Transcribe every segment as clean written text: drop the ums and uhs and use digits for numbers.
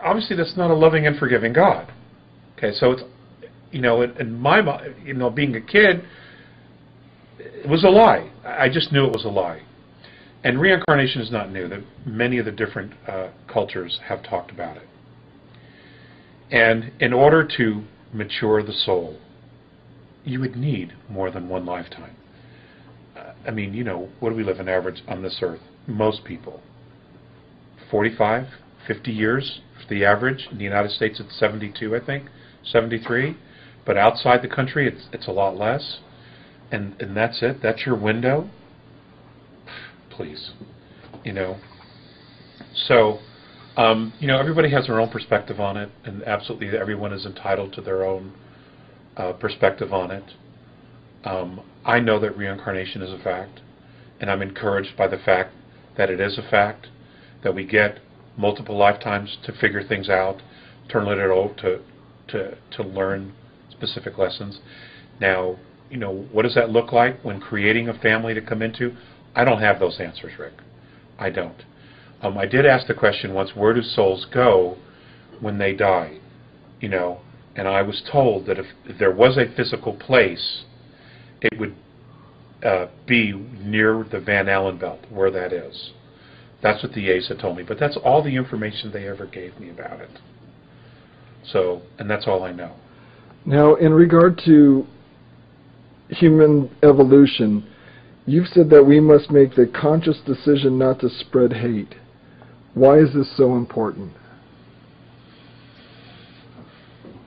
obviously that's not a loving and forgiving God. Okay, so it's, in my mind, being a kid, it was a lie. I just knew it was a lie. And reincarnation is not new. That many of the different cultures have talked about it. And in order to mature the soul, you would need more than one lifetime. What do we live on average on this earth? Most people. 45, 50 years for the average. In the United States it's 72, I think, 73. But outside the country it's a lot less. And that's it. That's your window. Please. So, everybody has their own perspective on it, and absolutely everyone is entitled to their own perspective on it. I know that reincarnation is a fact, and I'm encouraged by the fact that it is a fact, that we get multiple lifetimes to figure things out, turn it over to learn specific lessons. Now, what does that look like when creating a family to come into? I don't have those answers, Rick. I don't. I did ask the question once, where do souls go when they die? And I was told that if there was a physical place, it would be near the Van Allen belt, where that is. That's what the A's had told me, but that's all the information they ever gave me about it. So, and that's all I know. Now, in regard to human evolution, you've said that we must make the conscious decision not to spread hate. Why is this so important?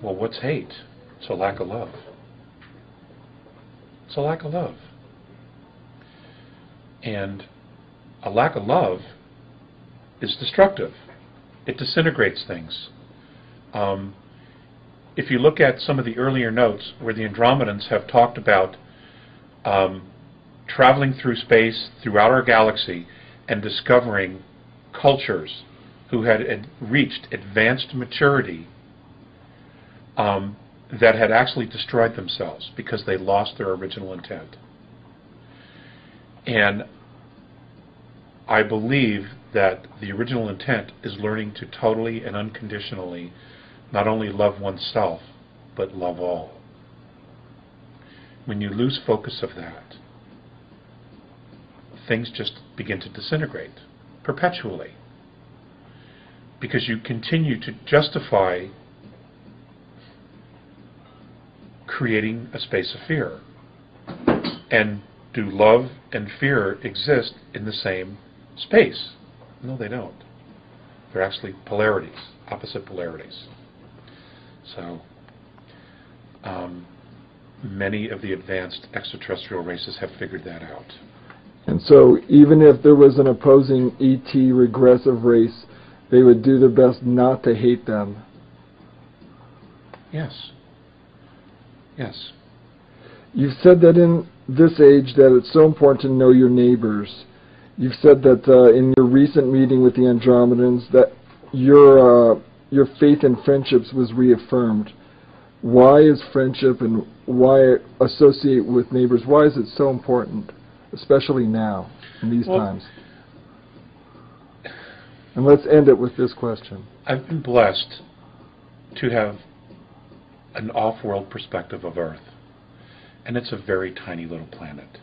Well, what's hate? It's a lack of love. It's a lack of love. And a lack of love is destructive. It disintegrates things. If you look at some of the earlier notes where the Andromedans have talked about traveling through space throughout our galaxy and discovering cultures who had reached advanced maturity that had actually destroyed themselves because they lost their original intent. And I believe that the original intent is learning to totally and unconditionally not only love oneself, but love all. When you lose focus of that, things just begin to disintegrate perpetually, because you continue to justify creating a space of fear. And do love and fear exist in the same space? No, they don't. They're actually polarities, opposite polarities. So, many of the advanced extraterrestrial races have figured that out. And so, even if there was an opposing ET regressive race, they would do their best not to hate them. Yes. Yes. You've said that in this age that it's so important to know your neighbors. You've said that in your recent meeting with the Andromedans that your faith in friendships was reaffirmed. Why is friendship and why associate with neighbors? Why is it so important, especially now, in these times? And let's end it with this question. I've been blessed to have an off-world perspective of Earth. And it's a very tiny little planet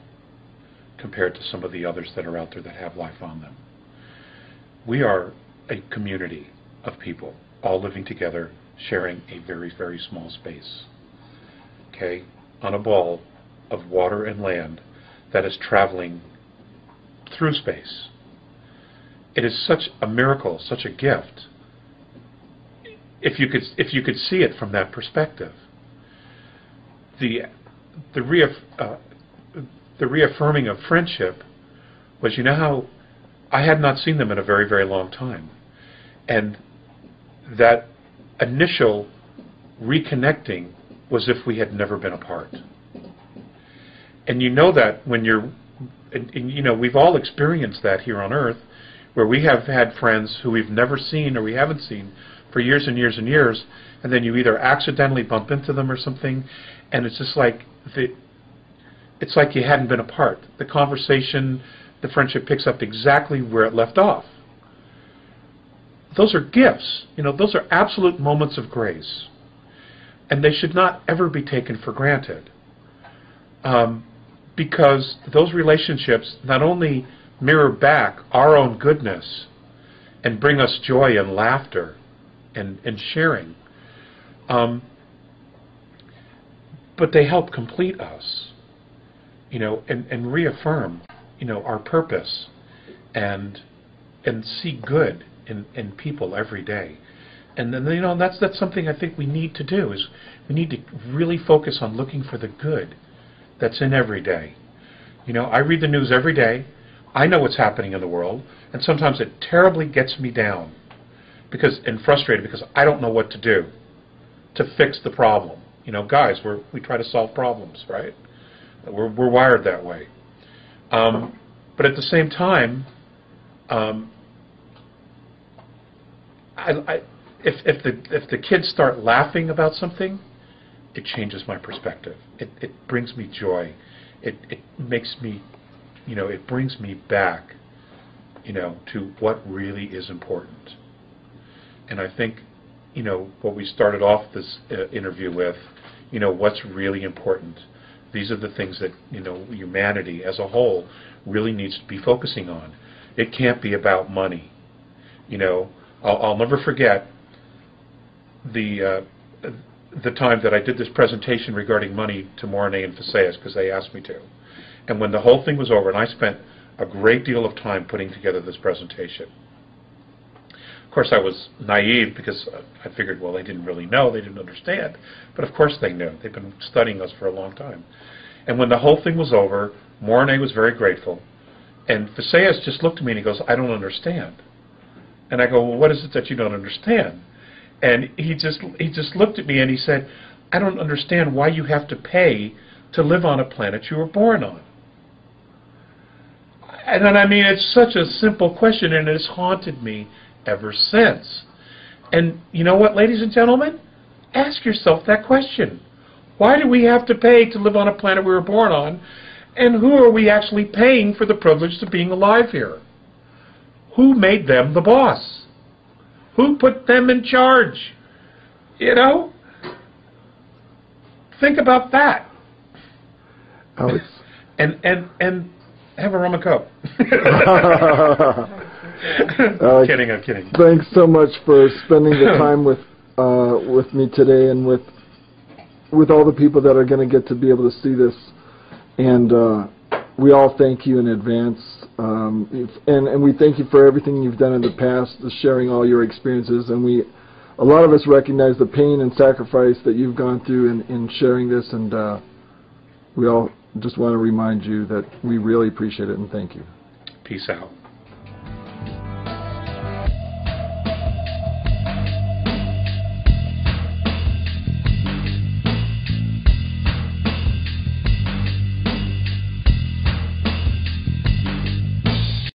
compared to some of the others that are out there that have life on them. We are a community of people all living together, sharing a very, very small space. Okay? On a ball of water and land that is traveling through space. It is such a miracle, such a gift. If you could see it from that perspective. The reaffirming of friendship was, how I had not seen them in a very, very long time. And that initial reconnecting was if we had never been apart. And that when you're, we've all experienced that here on Earth, where we have had friends who we've never seen or we haven't seen for years and years and years, and then you either accidentally bump into them or something, and it's just like it's like you hadn't been apart. The conversation, the friendship picks up exactly where it left off. those are gifts. Those are absolute moments of grace. And they should not ever be taken for granted. Because those relationships not only mirror back our own goodness and bring us joy and laughter and sharing, but they help complete us, and reaffirm, our purpose and see good in people every day. And then, that's something I think we need to do, is we need to really focus on looking for the good that's in every day. I read the news every day. I know what's happening in the world, and sometimes it terribly gets me down and frustrated because I don't know what to do to fix the problem. Guys, we try to solve problems, right? We're wired that way. But at the same time, if the kids start laughing about something, it changes my perspective. It brings me joy. It makes me, it brings me back, to what really is important. And I think, what we started off this interview with, what's really important. These are the things that, humanity as a whole really needs to be focusing on. It can't be about money. I'll never forget the time that I did this presentation regarding money to Mornay and Faceas, because they asked me to. And when the whole thing was over, and I spent a great deal of time putting together this presentation. Of course, I was naive because I figured, well, they didn't really know, they didn't understand. But of course they knew. They've been studying us for a long time. And when the whole thing was over, Mornay was very grateful. And Faceas just looked at me and he goes, I don't understand. And I go, well, what is it that you don't understand? And he just looked at me and he said, I don't understand why you have to pay to live on a planet you were born on. And then, it's such a simple question, and it's haunted me ever since. And you know what, ladies and gentlemen? Ask yourself that question. Why do we have to pay to live on a planet we were born on? And who are we actually paying for the privilege of being alive here? Who made them the boss? Who put them in charge? Think about that. Alex. And have a rum and coke. Alex, I'm kidding. Thanks so much for spending the time with me today, and with all the people that are going to get to be able to see this. And we all thank you in advance. And we thank you for everything you've done in the past, sharing all your experiences. And a lot of us recognize the pain and sacrifice that you've gone through in sharing this. And we all just want to remind you that we really appreciate it and thank you. Peace out.